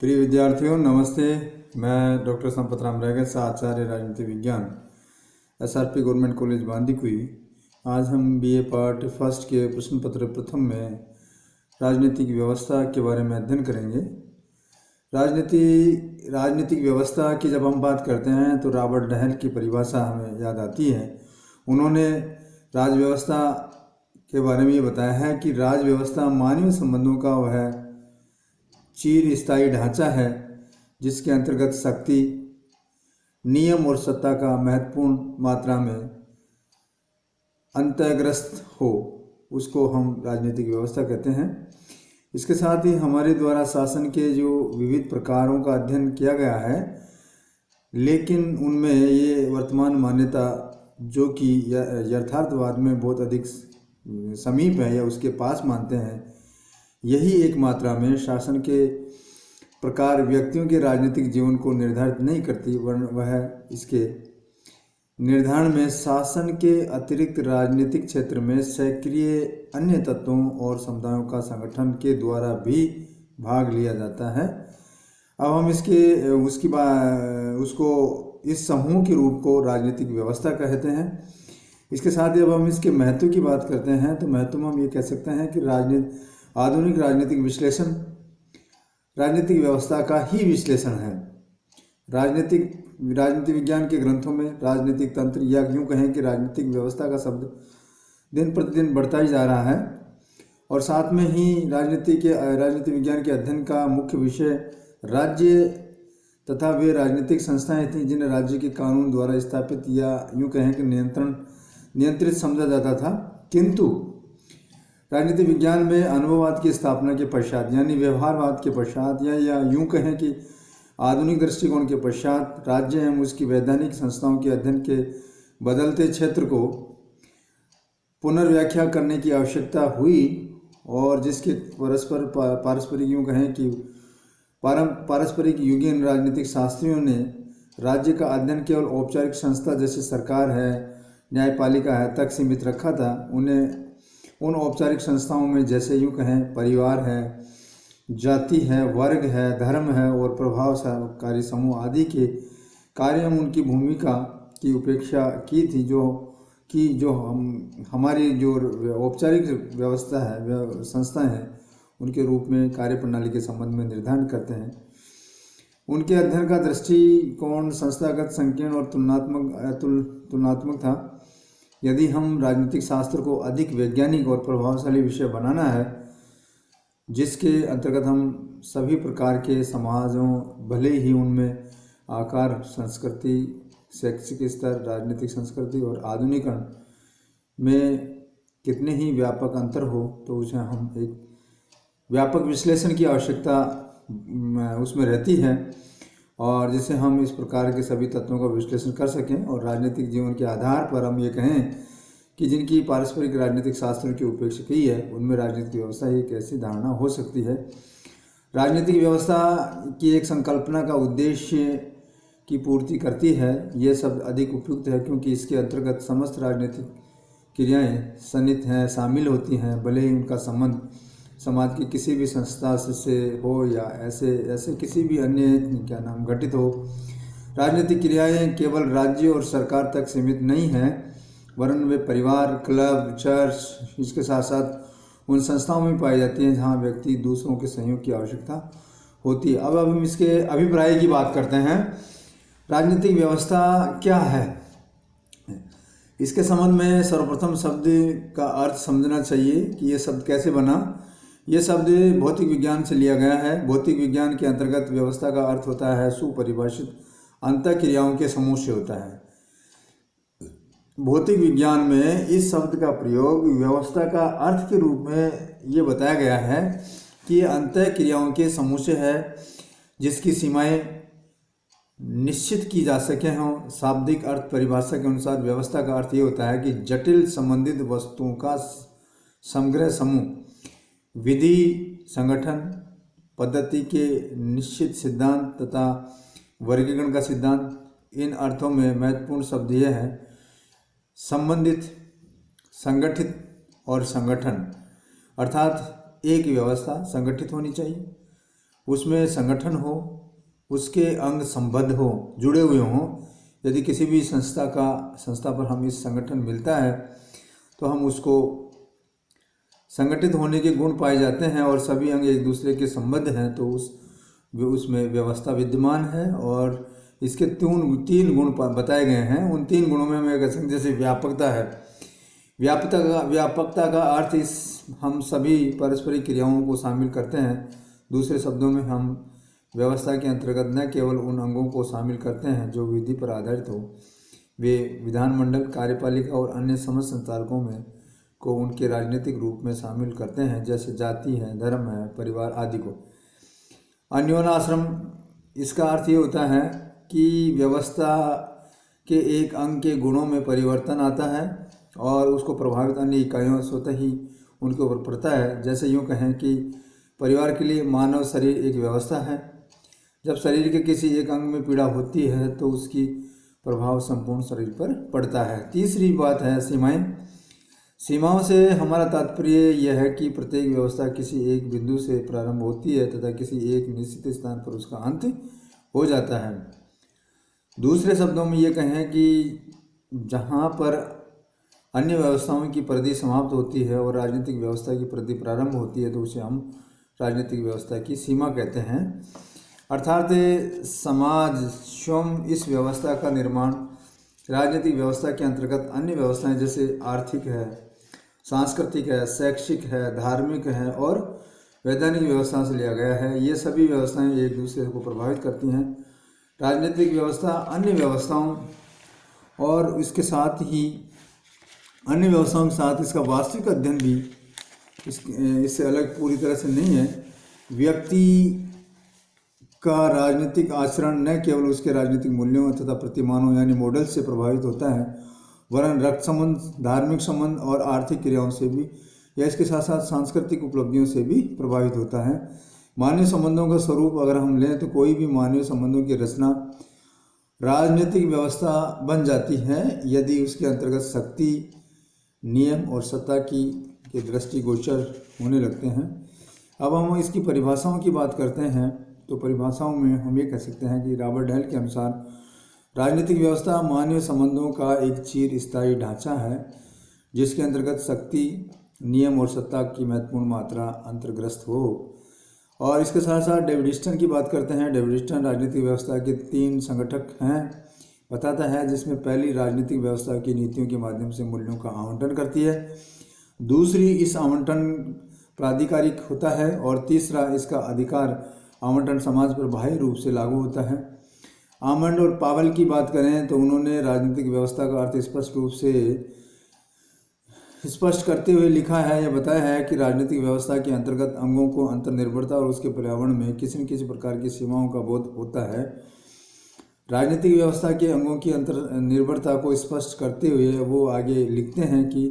प्रिय विद्यार्थियों नमस्ते। मैं डॉक्टर संपत राम रैगस, आचार्य राजनीति विज्ञान, SRP गवर्नमेंट कॉलेज बांदीकुई। आज हम BA पार्ट फर्स्ट के प्रश्न पत्र प्रथम में राजनीतिक व्यवस्था के बारे में अध्ययन करेंगे। राजनीतिक व्यवस्था की जब हम बात करते हैं तो रॉबर्ट डहल की परिभाषा हमें याद आती है। उन्होंने राज व्यवस्था के बारे में ये बताया है कि राज व्यवस्था मानवीय संबंधों का वह चिर स्थायी ढांचा है जिसके अंतर्गत शक्ति, नियम और सत्ता का महत्वपूर्ण मात्रा में अंतर्ग्रस्त हो, उसको हम राजनीतिक व्यवस्था कहते हैं। इसके साथ ही हमारे द्वारा शासन के जो विविध प्रकारों का अध्ययन किया गया है, लेकिन उनमें ये वर्तमान मान्यता जो कि यथार्थवाद में बहुत अधिक समीप है या उसके पास मानते हैं, यही एक मात्रा में शासन के प्रकार व्यक्तियों के राजनीतिक जीवन को निर्धारित नहीं करती, वरन वह इसके निर्धारण में शासन के अतिरिक्त राजनीतिक क्षेत्र में सक्रिय अन्य तत्वों और समुदायों का संगठन के द्वारा भी भाग लिया जाता है। अब हम उसको इस समूह के रूप को राजनीतिक व्यवस्था कहते हैं। इसके साथ ही अब हम इसके महत्व की बात करते हैं तो महत्व में हम ये कह सकते हैं कि आधुनिक राजनीतिक विश्लेषण राजनीतिक व्यवस्था का ही विश्लेषण है। राजनीति विज्ञान के ग्रंथों में राजनीतिक तंत्र या यूँ कहें कि राजनीतिक व्यवस्था का शब्द दिन प्रतिदिन बढ़ता ही जा रहा है, और साथ में ही राजनीति विज्ञान के अध्ययन का मुख्य विषय राज्य तथा वे राजनीतिक संस्थाएं थीं जिन्हें राज्य के कानून द्वारा स्थापित या यूँ कहें कि नियंत्रित समझा जाता था। किंतु राजनीति विज्ञान में अनुभववाद की स्थापना के पश्चात यानी व्यवहारवाद के पश्चात या यूँ कहें कि आधुनिक दृष्टिकोण के पश्चात राज्य एवं उसकी वैधानिक संस्थाओं के अध्ययन के बदलते क्षेत्र को पुनर्व्याख्या करने की आवश्यकता हुई, और जिसके पारस्परिक यूँ कहें कि पारस्परिक युगीन राजनीतिक शास्त्रियों ने राज्य का अध्ययन केवल औपचारिक संस्था जैसे सरकार है, न्यायपालिका है तक सीमित रखा था। उन्हें उन औपचारिक संस्थाओं में जैसे यूँ कहें परिवार है, जाति है, वर्ग है, धर्म है और प्रभावकारी समूह आदि के कार्य में उनकी भूमिका की उपेक्षा की थी, जो हमारी जो औपचारिक व्यवस्था है, संस्थाएं हैं, उनके रूप में कार्य प्रणाली के संबंध में निर्धारण करते हैं। उनके अध्ययन का दृष्टिकोण संस्थागत, संकीर्ण और तुलनात्मक था। यदि हम राजनीतिक शास्त्र को अधिक वैज्ञानिक और प्रभावशाली विषय बनाना है, जिसके अंतर्गत हम सभी प्रकार के समाजों, भले ही उनमें आकार, संस्कृति, शैक्षिक स्तर, राजनीतिक संस्कृति और आधुनिकरण में कितने ही व्यापक अंतर हो, तो उसे हम एक व्यापक विश्लेषण की आवश्यकता उसमें रहती है, और जिससे हम इस प्रकार के सभी तत्वों का विश्लेषण कर सकें और राजनीतिक जीवन के आधार पर हम ये कहें कि जिनकी पारस्परिक राजनीतिक शास्त्रों की उपेक्षा की है, उनमें राजनीतिक व्यवस्था एक ऐसी धारणा हो सकती है। राजनीतिक व्यवस्था की एक संकल्पना का उद्देश्य की पूर्ति करती है। ये शब्द अधिक उपयुक्त है क्योंकि इसके अंतर्गत समस्त राजनीतिक क्रियाएँ सन्निहित हैं, शामिल होती हैं, भले ही उनका संबंध समाज की किसी भी संस्था से हो या ऐसे किसी भी अन्य घटित हो। राजनीतिक क्रियाएं केवल राज्य और सरकार तक सीमित नहीं हैं, वरन वे परिवार, क्लब, चर्च, इसके साथ साथ उन संस्थाओं में पाई जाती हैं जहां व्यक्ति दूसरों के सहयोग की आवश्यकता होती है। अब हम इसके अभिप्राय की बात करते हैं। राजनीतिक व्यवस्था क्या है? इसके संबंध में सर्वप्रथम शब्द का अर्थ समझना चाहिए कि ये शब्द कैसे बना। ये शब्द भौतिक विज्ञान से लिया गया है। भौतिक विज्ञान के अंतर्गत व्यवस्था का अर्थ होता है सुपरिभाषित अंतःक्रियाओं के समूह से होता है। भौतिक विज्ञान में इस शब्द का प्रयोग व्यवस्था का अर्थ के रूप में ये बताया गया है कि ये अंतःक्रियाओं के समूह से है जिसकी सीमाएं निश्चित की जा सके हों। शाब्दिक अर्थ परिभाषा के अनुसार व्यवस्था का अर्थ ये होता है कि जटिल संबंधित वस्तुओं का समग्र समूह, विधि, संगठन, पद्धति के निश्चित सिद्धांत तथा वर्गीकरण का सिद्धांत। इन अर्थों में महत्वपूर्ण शब्द यह है संबंधित, संगठित और संगठन। अर्थात एक व्यवस्था संगठित होनी चाहिए, उसमें संगठन हो, उसके अंग संबद्ध हो, जुड़े हुए हों। यदि किसी भी संस्था पर हम इस संगठन मिलता है तो हम उसको संगठित होने के गुण पाए जाते हैं और सभी अंग एक दूसरे के संबद्ध हैं, तो उसमें व्यवस्था विद्यमान है। और इसके तीन गुण बताए गए हैं। उन 3 गुणों में मैं कह सकता हूँ, जैसे व्यापकता है। व्यापकता का अर्थ हम सभी पारस्परिक क्रियाओं को शामिल करते हैं। दूसरे शब्दों में हम व्यवस्था के अंतर्गत न केवल उन अंगों को शामिल करते हैं जो विधि पर आधारित हो, वे विधानमंडल, कार्यपालिका और अन्य समस्त संचालकों में को उनके राजनीतिक रूप में शामिल करते हैं, जैसे जाति है, धर्म है, परिवार आदि को। अन्योनाश्रम, इसका अर्थ ये होता है कि व्यवस्था के एक अंग के गुणों में परिवर्तन आता है और उसको प्रभावित अन्य इकाइयों स्वतः ही उनके ऊपर पड़ता है। जैसे यूँ कहें कि परिवार के लिए मानव शरीर एक व्यवस्था है। जब शरीर के किसी एक अंग में पीड़ा होती है तो उसकी प्रभाव संपूर्ण शरीर पर पड़ता है। तीसरी बात है सीमाएं। सीमाओं से हमारा तात्पर्य यह है कि प्रत्येक व्यवस्था किसी एक बिंदु से प्रारंभ होती है तथा किसी एक निश्चित स्थान पर उसका अंत हो जाता है। दूसरे शब्दों में ये कहें कि जहाँ पर अन्य व्यवस्थाओं की परिधि समाप्त होती है और राजनीतिक व्यवस्था की परिधि प्रारंभ होती है तो उसे हम राजनीतिक व्यवस्था की सीमा कहते हैं। अर्थात समाज स्वयं इस व्यवस्था का निर्माण राजनीतिक व्यवस्था के अंतर्गत अन्य व्यवस्थाएं जैसे आर्थिक है, सांस्कृतिक है, शैक्षिक है, धार्मिक है और वैधानिक व्यवस्था से लिया गया है। ये सभी व्यवस्थाएं एक दूसरे को प्रभावित करती हैं। राजनीतिक व्यवस्था अन्य व्यवस्थाओं और इसके साथ ही अन्य व्यवस्थाओं के साथ इसका वास्तविक अध्ययन भी इससे अलग पूरी तरह से नहीं है। व्यक्ति का राजनीतिक आचरण न केवल उसके राजनीतिक मूल्यों तथा प्रतिमानों यानी मॉडल से प्रभावित होता है, वरन रक्त संबंध, धार्मिक संबंध और आर्थिक क्रियाओं से भी या इसके साथ साथ सांस्कृतिक उपलब्धियों से भी प्रभावित होता है। मानवीय संबंधों का स्वरूप अगर हम लें तो कोई भी मानवीय संबंधों की रचना राजनीतिक व्यवस्था बन जाती है यदि उसके अंतर्गत शक्ति, नियम और सत्ता के दृष्टिगोचर होने लगते हैं। अब हम इसकी परिभाषाओं की बात करते हैं तो परिभाषाओं में हम ये कह सकते हैं कि रॉबर्ट हेल के अनुसार राजनीतिक व्यवस्था मानवीय संबंधों का एक चिर स्थायी ढांचा है जिसके अंतर्गत शक्ति, नियम और सत्ता की महत्वपूर्ण मात्रा अंतर्ग्रस्त हो। और इसके साथ साथ डेविड ह्यूस्टन की बात करते हैं। डेविड ह्यूस्टन राजनीतिक व्यवस्था के 3 संगठक हैं बताता है, जिसमें पहली राजनीतिक व्यवस्था की नीतियों के माध्यम से मूल्यों का आवंटन करती है, दूसरी इस आवंटन प्राधिकारिक होता है और तीसरा इसका अधिकार आवंटन समाज पर बाह्य रूप से लागू होता है। आमंड और पावेल की बात करें तो उन्होंने राजनीतिक व्यवस्था का अर्थ स्पष्ट रूप से स्पष्ट करते हुए लिखा है या बताया है कि राजनीतिक व्यवस्था के अंतर्गत अंगों को अंतर्निर्भरता और उसके पर्यावरण में किसी न किसी प्रकार की सीमाओं का बोध होता है। राजनीतिक व्यवस्था के अंगों की अंतर्निर्भरता को स्पष्ट करते हुए वो आगे लिखते हैं कि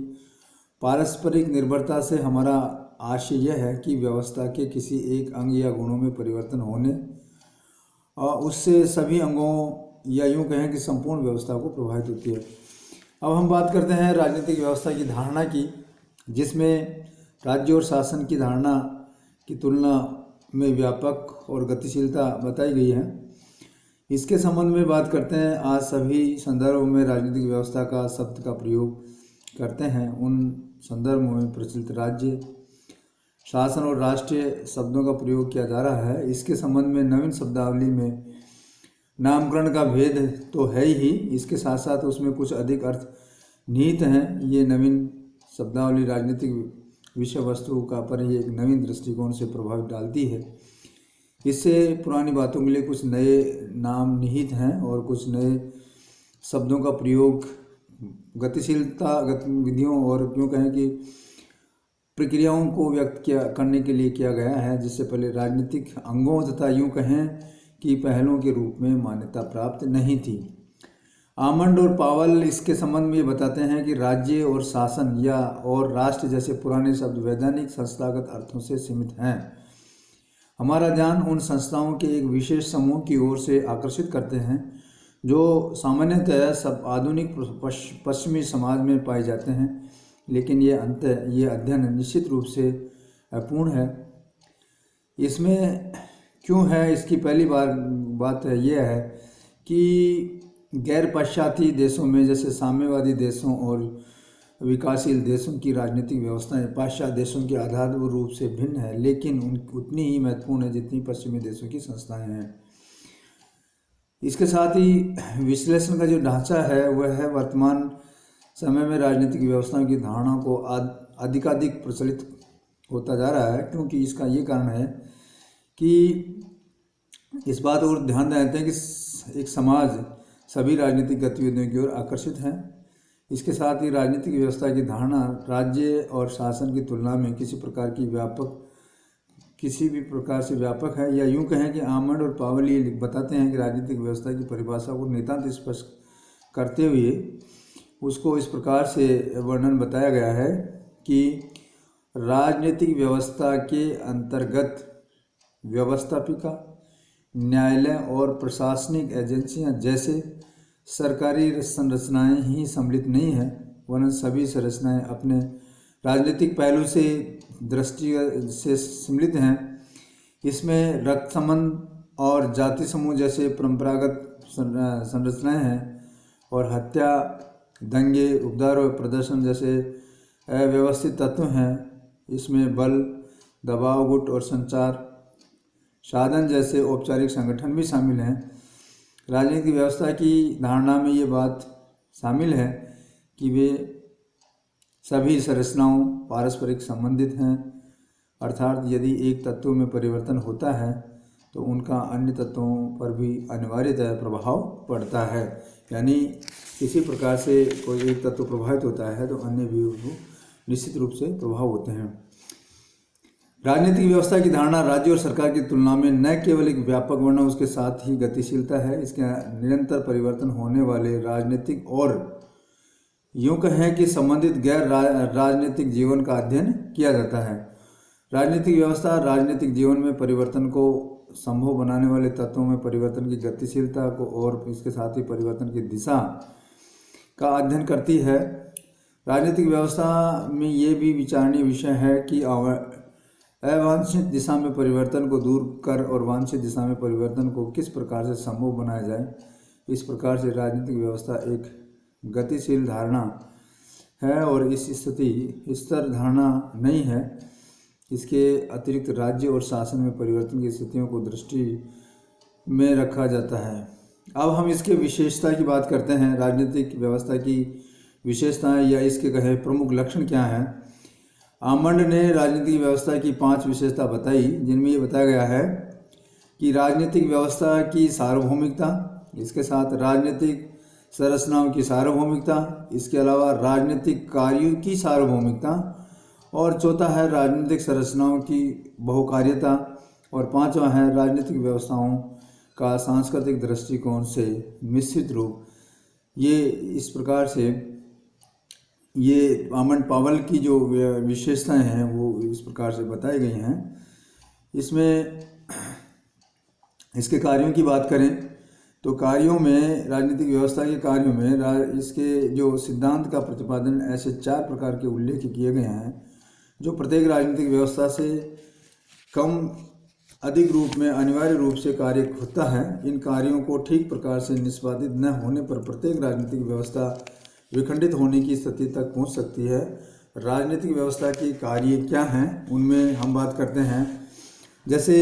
पारस्परिक निर्भरता से हमारा आशय यह है कि व्यवस्था के किसी एक अंग या गुणों में परिवर्तन होने और उससे सभी अंगों या यूँ कहें कि संपूर्ण व्यवस्था को प्रभावित होती है। अब हम बात करते हैं राजनीतिक व्यवस्था की धारणा की, जिसमें राज्य और शासन की धारणा की तुलना में व्यापक और गतिशीलता बताई गई है। इसके संबंध में बात करते हैं। आज सभी संदर्भों में राजनीतिक व्यवस्था का शब्द का प्रयोग करते हैं। उन संदर्भों में प्रचलित राज्य, शासन और राष्ट्रीय शब्दों का प्रयोग किया जा रहा है। इसके संबंध में नवीन शब्दावली में नामकरण का भेद तो है ही, इसके साथ साथ उसमें कुछ अधिक अर्थ निहित हैं। ये नवीन शब्दावली राजनीतिक विषय वस्तु का पर ही एक नवीन दृष्टिकोण से प्रभाव डालती है। इससे पुरानी बातों के लिए कुछ नए नाम निहित हैं और कुछ नए शब्दों का प्रयोग गतिशीलता गतिविधियों और क्यों कहें कि प्रक्रियाओं को व्यक्त करने के लिए किया गया है, जिससे पहले राजनीतिक अंगों तथा यूँ कहें कि पहलों के रूप में मान्यता प्राप्त नहीं थी। आमंड और पावेल इसके संबंध में बताते हैं कि राज्य और शासन या और राष्ट्र जैसे पुराने शब्द वैधानिक संस्थागत अर्थों से सीमित हैं। हमारा ध्यान उन संस्थाओं के एक विशेष समूह की ओर से आकर्षित करते हैं जो सामान्यतः सब आधुनिक पश्चिमी समाज में पाए जाते हैं, लेकिन ये अध्ययन निश्चित रूप से अपूर्ण है। इसमें क्यों है, इसकी पहली बात यह है कि गैर पाश्चात्य देशों में जैसे साम्यवादी देशों और विकासशील देशों की राजनीतिक व्यवस्थाएं पाश्चात्य देशों के आधारभूत रूप से भिन्न है, लेकिन उतनी ही महत्वपूर्ण है जितनी पश्चिमी देशों की संस्थाएं हैं। इसके साथ ही विश्लेषण का जो ढांचा है वह है वर्तमान समय में राजनीतिक व्यवस्थाओं की धारणा को अधिकाधिक प्रचलित होता जा रहा है, क्योंकि इसका ये कारण है कि इस बात और ध्यान देते हैं कि एक समाज सभी राजनीतिक गतिविधियों की ओर आकर्षित है। इसके साथ ही राजनीतिक व्यवस्था की धारणा राज्य और शासन की तुलना में किसी भी प्रकार से व्यापक है, या यूँ कहें कि आमंड और पावल ये बताते हैं कि राजनीतिक व्यवस्था की परिभाषा को नितांत स्पष्ट करते हुए उसको इस प्रकार से वर्णन बताया गया है कि राजनीतिक व्यवस्था के अंतर्गत व्यवस्थापिका, न्यायालय और प्रशासनिक एजेंसियां जैसे सरकारी संरचनाएं ही सम्मिलित नहीं हैं, वरन सभी संरचनाएं अपने राजनीतिक पहलू से दृष्टि से सम्मिलित हैं। इसमें रक्त संबंध और जाति समूह जैसे परंपरागत संरचनाएं हैं, और हत्या, दंगे, उपद्रव और प्रदर्शन जैसे अव्यवस्थित तत्व हैं। इसमें बल, दबाव, गुट और संचार साधन जैसे औपचारिक संगठन भी शामिल हैं। राजनीतिक व्यवस्था की धारणा में ये बात शामिल है कि वे सभी संरचनाओं पारस्परिक संबंधित हैं, अर्थात यदि एक तत्व में परिवर्तन होता है तो उनका अन्य तत्वों पर भी अनिवार्यतः प्रभाव पड़ता है। यानी किसी प्रकार से कोई एक तत्व प्रभावित होता है तो अन्य भी उसको निश्चित रूप से प्रभाव होते हैं। राजनीतिक व्यवस्था की धारणा राज्य और सरकार की तुलना में न केवल एक व्यापक वरन उसके साथ ही गतिशीलता है। इसके निरंतर परिवर्तन होने वाले राजनीतिक और यूँ कहें कि संबंधित गैर राजनीतिक जीवन का अध्ययन किया जाता है। राजनीतिक व्यवस्था राजनीतिक जीवन में परिवर्तन को संभव बनाने वाले तत्वों में परिवर्तन की गतिशीलता को और इसके साथ ही परिवर्तन की दिशा का अध्ययन करती है। राजनीतिक व्यवस्था में ये भी विचारणीय विषय है कि अवांछित दिशा में परिवर्तन को दूर कर और वांछित दिशा में परिवर्तन को किस प्रकार से संभव बनाया जाए। इस प्रकार से राजनीतिक व्यवस्था एक गतिशील धारणा है और इस स्तर धारणा नहीं है। इसके अतिरिक्त राज्य और शासन में परिवर्तन की स्थितियों को दृष्टि में रखा जाता है। अब हम इसके विशेषता की बात करते हैं। राजनीतिक व्यवस्था की विशेषताएं या इसके कहे प्रमुख लक्षण क्या हैं। आमंड ने राजनीतिक व्यवस्था की 5 विशेषता बताई, जिनमें ये बताया गया है कि राजनीतिक व्यवस्था की सार्वभौमिकता, इसके साथ राजनीतिक संरचनाओं की सार्वभौमिकता, इसके अलावा राजनीतिक कार्यों की सार्वभौमिकता, और चौथा है राजनीतिक संरचनाओं की बहुकार्यता, और पांचवा है राजनीतिक व्यवस्थाओं का सांस्कृतिक दृष्टिकोण से मिश्रित रूप। ये इस प्रकार से ये आमंड पावल की जो विशेषताएं हैं वो इस प्रकार से बताई गई हैं। इसमें इसके कार्यों की बात करें तो कार्यों में राजनीतिक व्यवस्था के कार्यों में इसके जो सिद्धांत का प्रतिपादन ऐसे 4 प्रकार के उल्लेख किए गए हैं जो प्रत्येक राजनीतिक व्यवस्था से कम अधिक रूप में अनिवार्य रूप से कार्य होता है। इन कार्यों को ठीक प्रकार से निष्पादित न होने पर प्रत्येक राजनीतिक व्यवस्था विखंडित होने की स्थिति तक पहुंच सकती है। राजनीतिक व्यवस्था के कार्य क्या हैं उनमें हम बात करते हैं, जैसे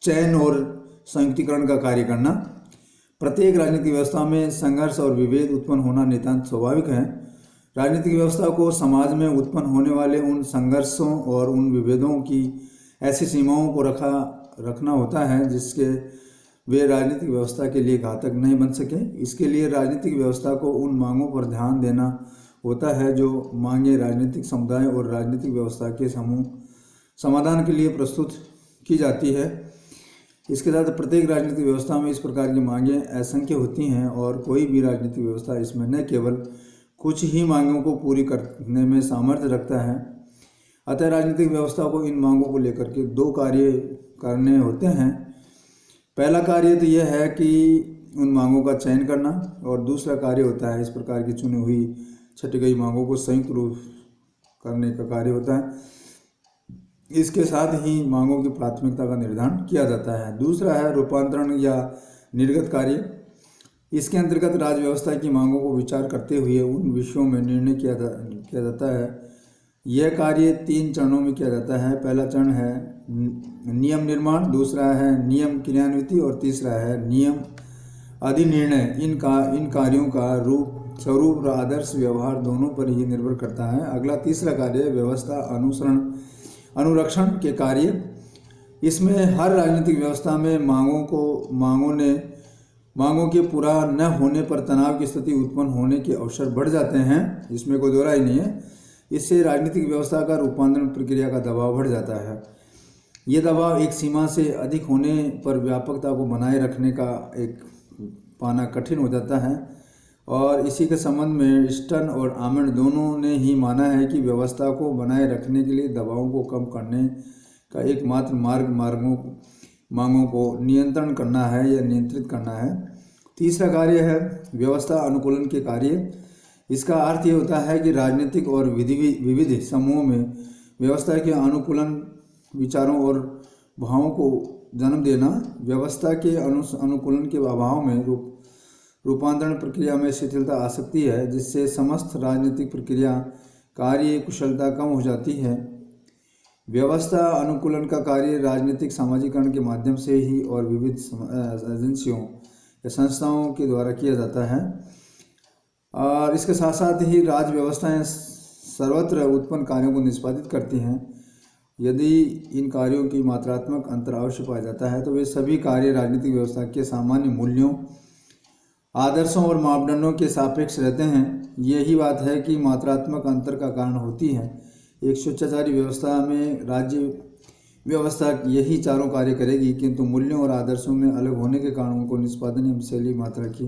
चयन और संयुक्तिकरण का कार्य करना। प्रत्येक राजनीतिक व्यवस्था में संघर्ष और विभेद उत्पन्न होना नितांत स्वाभाविक है। राजनीतिक व्यवस्था को समाज में उत्पन्न होने वाले उन संघर्षों और उन विभेदों की ऐसी सीमाओं को रखना होता है जिसके वे राजनीतिक व्यवस्था के लिए घातक नहीं बन सके। इसके लिए राजनीतिक व्यवस्था को उन मांगों पर ध्यान देना होता है जो मांगे राजनीतिक समुदाय और राजनीतिक व्यवस्था के समूह समाधान के लिए प्रस्तुत की जाती है। इसके साथ प्रत्येक राजनीतिक व्यवस्था में इस प्रकार की मांगें असंख्य होती हैं और कोई भी राजनीतिक व्यवस्था इसमें न केवल कुछ ही मांगों को पूरी करने में सामर्थ्य रखता है। अतः राजनीतिक व्यवस्था को इन मांगों को लेकर के 2 कार्य करने होते हैं। पहला कार्य तो यह है कि उन मांगों का चयन करना, और दूसरा कार्य होता है इस प्रकार की चुनी हुई छटी गई मांगों को संयुक्त रूप करने का कार्य होता है। इसके साथ ही मांगों की प्राथमिकता का निर्धारण किया जाता है। दूसरा है रूपांतरण या निर्गत कार्य। इसके अंतर्गत राज्य व्यवस्था की मांगों को विचार करते हुए उन विषयों में निर्णय किया जाता है। यह कार्य 3 चरणों में किया जाता है। पहला चरण है नियम निर्माण, दूसरा है नियम क्रियान्विति और तीसरा है नियम अधिनिर्णय। इन कार्यों का स्वरूप और आदर्श व्यवहार दोनों पर ही निर्भर करता है। अगला तीसरा कार्य व्यवस्था अनुरक्षण के कार्य। इसमें हर राजनीतिक व्यवस्था में मांगों के पूरा न होने पर तनाव की स्थिति उत्पन्न होने के अवसर बढ़ जाते हैं, इसमें कोई दो राय नहीं है। इससे राजनीतिक व्यवस्था का रूपांतरण प्रक्रिया का दबाव बढ़ जाता है। ये दबाव एक सीमा से अधिक होने पर व्यापकता को बनाए रखने का एक पाना कठिन हो जाता है। और इसी के संबंध में स्टर्न और आमंड दोनों ने ही माना है कि व्यवस्था को बनाए रखने के लिए दबावों को कम करने का एकमात्र मार्ग मांगों को नियंत्रण करना है या नियंत्रित करना है। तीसरा कार्य है व्यवस्था अनुकूलन के कार्य। इसका अर्थ ये होता है कि राजनीतिक और विविध समूहों में व्यवस्था के अनुकूलन विचारों और भावों को जन्म देना। व्यवस्था के अनुकूलन के अभाव में रूपांतरण प्रक्रिया में शिथिलता आ सकती है, जिससे समस्त राजनीतिक प्रक्रिया कार्य कुशलता कम हो जाती है। व्यवस्था अनुकूलन का कार्य राजनीतिक सामाजिकरण के माध्यम से ही और विविध एजेंसियों या संस्थाओं के द्वारा किया जाता है। और इसके साथ साथ ही राज्य व्यवस्थाएं सर्वत्र उत्पन्न कार्यों को निष्पादित करती हैं। यदि इन कार्यों की मात्रात्मक अंतर अवश्य पाया जाता है तो वे सभी कार्य राजनीतिक व्यवस्था के सामान्य मूल्यों, आदर्शों और मापदंडों के सापेक्ष रहते हैं। यही बात है कि मात्रात्मक अंतर का कारण होती है। एक स्वेच्छाचारी व्यवस्था में राज्य व्यवस्था यही चारों कार्य करेगी, किंतु मूल्यों और आदर्शों में अलग होने के कारण उनको निष्पादन एवं शैली मात्रा की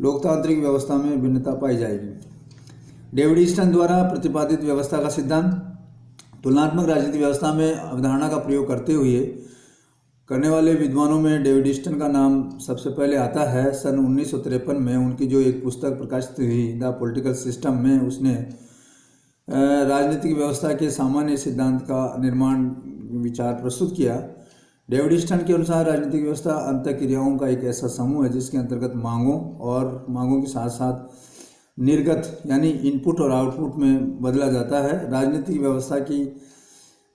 लोकतांत्रिक व्यवस्था में भिन्नता पाई जाएगी। डेविड ईस्टन द्वारा प्रतिपादित व्यवस्था का सिद्धांत। तुलनात्मक राजनीतिक व्यवस्था में अवधारणा का प्रयोग करने वाले विद्वानों में डेविड ईस्टन का नाम सबसे पहले आता है। सन 1953 में उनकी जो एक पुस्तक प्रकाशित हुई द पॉलिटिकल सिस्टम में उसने राजनीतिक व्यवस्था के सामान्य सिद्धांत का निर्माण विचार प्रस्तुत किया। डेविड ईस्टन के अनुसार राजनीतिक व्यवस्था अंतःक्रियाओं का एक ऐसा समूह है जिसके अंतर्गत मांगों के साथ साथ निर्गत यानी इनपुट और आउटपुट में बदला जाता है। राजनीतिक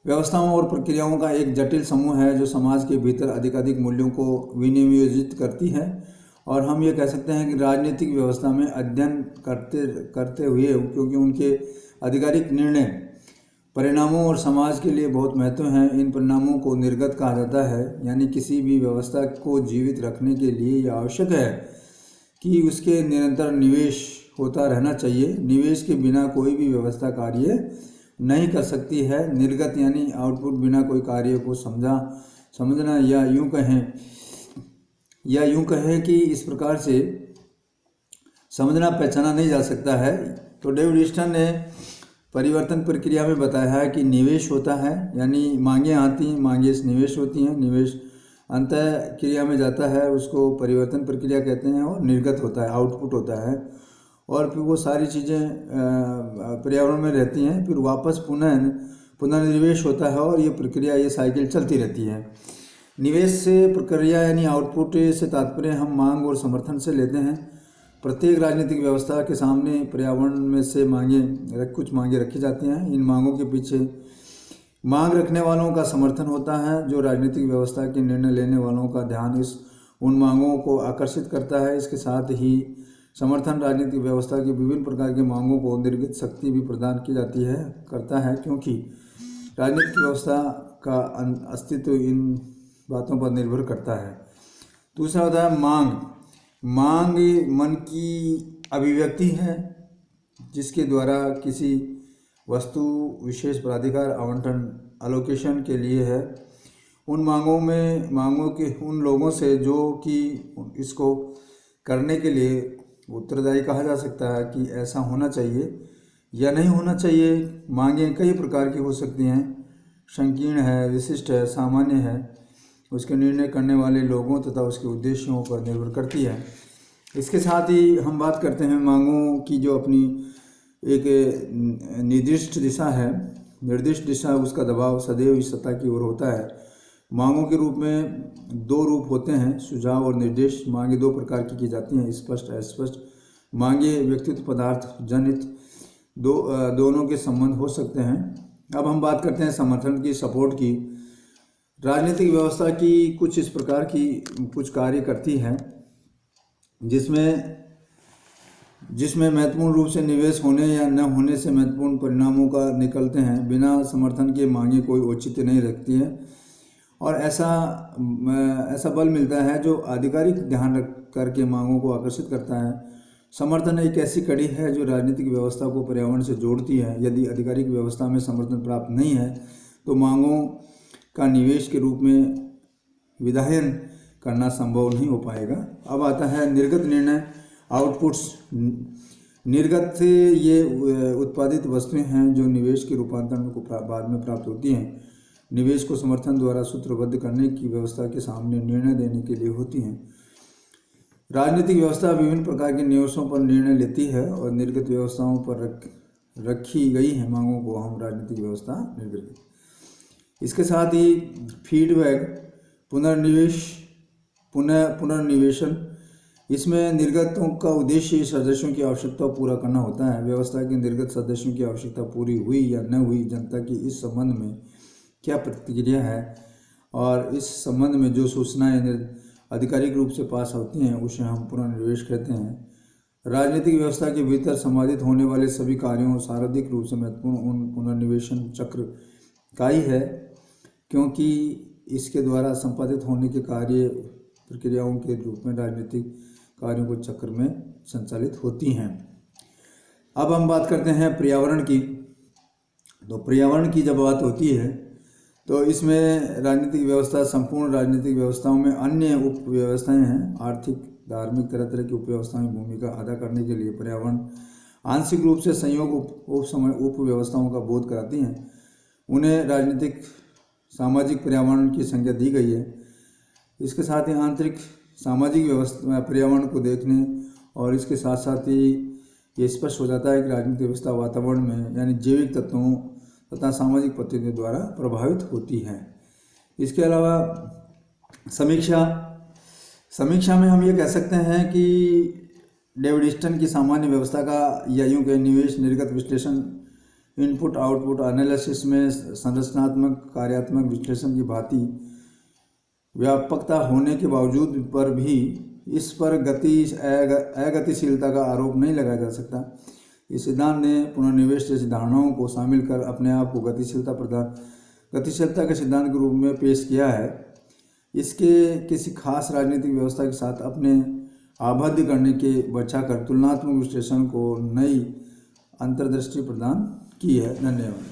व्यवस्थाओं और प्रक्रियाओं का एक जटिल समूह है जो समाज के भीतर अधिकाधिक मूल्यों को विनियोजित करती है। और हम ये कह सकते हैं कि राजनीतिक व्यवस्था में अध्ययन करते हुए, क्योंकि उनके आधिकारिक निर्णय परिणामों और समाज के लिए बहुत महत्व हैं, इन परिणामों को निर्गत कहा जाता है। यानी किसी भी व्यवस्था को जीवित रखने के लिए यह आवश्यक है कि उसके निरंतर निवेश होता रहना चाहिए। निवेश के बिना कोई भी व्यवस्था कार्य नहीं कर सकती है। निर्गत यानी आउटपुट बिना कोई कार्य को समझना या यूं कहें कि इस प्रकार से समझना पहचाना नहीं जा सकता है। तो डेविड ईस्टन ने परिवर्तन प्रक्रिया में बताया है कि निवेश होता है, यानी मांगें आती हैं, मांगें निवेश होती हैं, निवेश अंतः क्रिया में जाता है, उसको परिवर्तन प्रक्रिया कहते हैं, और निर्गत होता है, आउटपुट होता है, और फिर वो सारी चीज़ें पर्यावरण में रहती हैं, फिर वापस पुनर्निवेश होता है, और ये प्रक्रिया, ये साइकिल चलती रहती है। निवेश से प्रक्रिया यानी आउटपुट से तात्पर्य हम मांग और समर्थन से लेते हैं। प्रत्येक राजनीतिक व्यवस्था के सामने पर्यावरण में से कुछ मांगें रखी जाती हैं। इन मांगों के पीछे मांग रखने वालों का समर्थन होता है, जो राजनीतिक व्यवस्था के निर्णय लेने वालों का ध्यान उन मांगों को आकर्षित करता है। इसके साथ ही समर्थन राजनीतिक व्यवस्था की विभिन्न प्रकार की मांगों को निर्गत शक्ति भी प्रदान की करता है, क्योंकि राजनीतिक व्यवस्था का अस्तित्व इन बातों पर निर्भर करता है। दूसरा होता है मांग मन की अभिव्यक्ति है जिसके द्वारा किसी वस्तु विशेष पर अधिकार आवंटन अलोकेशन के लिए है। उन मांगों के उन लोगों से जो कि इसको करने के लिए उत्तरदायी कहा जा सकता है कि ऐसा होना चाहिए या नहीं होना चाहिए। मांगें कई प्रकार की हो सकती हैं, संकीर्ण है, विशिष्ट है, सामान्य है, उसके निर्णय करने वाले लोगों तथा उसके उद्देश्यों पर निर्भर करती है। इसके साथ ही हम बात करते हैं मांगों की जो अपनी एक निर्दिष्ट दिशा है, निर्दिष्ट दिशा उसका दबाव सदैव इस सतह की ओर होता है। मांगों के रूप में दो रूप होते हैं, सुझाव और निर्देश। मांगे दो प्रकार की जाती हैं, स्पष्ट अस्पष्ट। मांगे व्यक्तित्व पदार्थ जनित दोनों के संबंध हो सकते हैं। अब हम बात करते हैं समर्थन की, सपोर्ट की। राजनीतिक व्यवस्था की कुछ इस प्रकार की कुछ कार्य करती है जिसमें महत्वपूर्ण रूप से निवेश होने या न होने से महत्वपूर्ण परिणामों का निकलते हैं। बिना समर्थन के मांगे कोई औचित्य नहीं रखती है और ऐसा बल मिलता है जो आधिकारिक ध्यान रख करके मांगों को आकर्षित करता है। समर्थन एक ऐसी कड़ी है जो राजनीतिक व्यवस्था को पर्यावरण से जोड़ती है। यदि आधिकारिक व्यवस्था में समर्थन प्राप्त नहीं है तो मांगों का निवेश के रूप में विधायन करना संभव नहीं हो पाएगा। अब आता है निर्गत निर्णय, आउटपुट्स। निर्गत से ये उत्पादित वस्तुएं हैं जो निवेश के रूपांतरण को बाद में प्राप्त होती हैं। निवेश को समर्थन द्वारा सूत्रबद्ध करने की व्यवस्था के सामने निर्णय देने के लिए होती हैं। राजनीतिक व्यवस्था विभिन्न प्रकार के निवेशों पर निर्णय लेती है और निर्गत व्यवस्थाओं पर रखी गई है मांगों को हम राजनीतिक व्यवस्था निर्गत। इसके साथ ही फीडबैक, पुनर्निवेशन। इसमें निर्गतों का उद्देश्य सदस्यों की आवश्यकता पूरा करना होता है। व्यवस्था के निर्गत सदस्यों की आवश्यकता पूरी हुई या न हुई, जनता की इस संबंध में क्या प्रतिक्रिया है और इस संबंध में जो सूचनाएं आधिकारिक रूप से पास होती हैं उसे हम पुनर्निवेश कहते हैं। राजनीतिक व्यवस्था के भीतर संपादित होने वाले सभी कार्यों सर्वाधिक रूप से महत्वपूर्ण पुनर्निवेशन चक्र का ही है, क्योंकि इसके द्वारा संपादित होने के कार्य प्रक्रियाओं के रूप में राजनीतिक कार्यों को चक्र में संचालित होती हैं। अब हम बात करते हैं पर्यावरण की। तो पर्यावरण की जब बात होती है तो इसमें राजनीतिक व्यवस्था, संपूर्ण राजनीतिक व्यवस्थाओं में अन्य उप व्यवस्थाएँ हैं। आर्थिक, धार्मिक, तरह तरह की उप व्यवस्थाओं में भूमिका अदा करने के लिए पर्यावरण आंशिक रूप से संयोग उप व्यवस्थाओं का बोध कराती हैं। उन्हें राजनीतिक सामाजिक पर्यावरण की संज्ञा दी गई है। इसके साथ ही आंतरिक सामाजिक व्यवस्था पर्यावरण को देखने और इसके साथ साथ ही ये स्पष्ट हो जाता है कि राजनीतिक व्यवस्था वातावरण में यानी जैविक तत्वों तथा सामाजिक पद्धतियों द्वारा प्रभावित होती है। इसके अलावा समीक्षा में हम ये कह सकते हैं कि डेविड स्टन की सामान्य व्यवस्था का या यूं के निवेश निर्गत विश्लेषण, इनपुट आउटपुट एनालिसिस में संरचनात्मक कार्यात्मक विश्लेषण की भांति व्यापकता होने के बावजूद पर भी इस पर अगतिशीलता का आरोप नहीं लगाया जा सकता। इस सिद्धांत ने पुनर्निवेश जैसी धारणाओं को शामिल कर अपने आप को गतिशीलता के सिद्धांत के रूप में पेश किया है। इसके किसी खास राजनीतिक व्यवस्था के साथ अपने आबद्ध करने के बचाकर तुलनात्मक विश्लेषण को नई अंतर्दृष्टि प्रदान की है। धन्यवाद।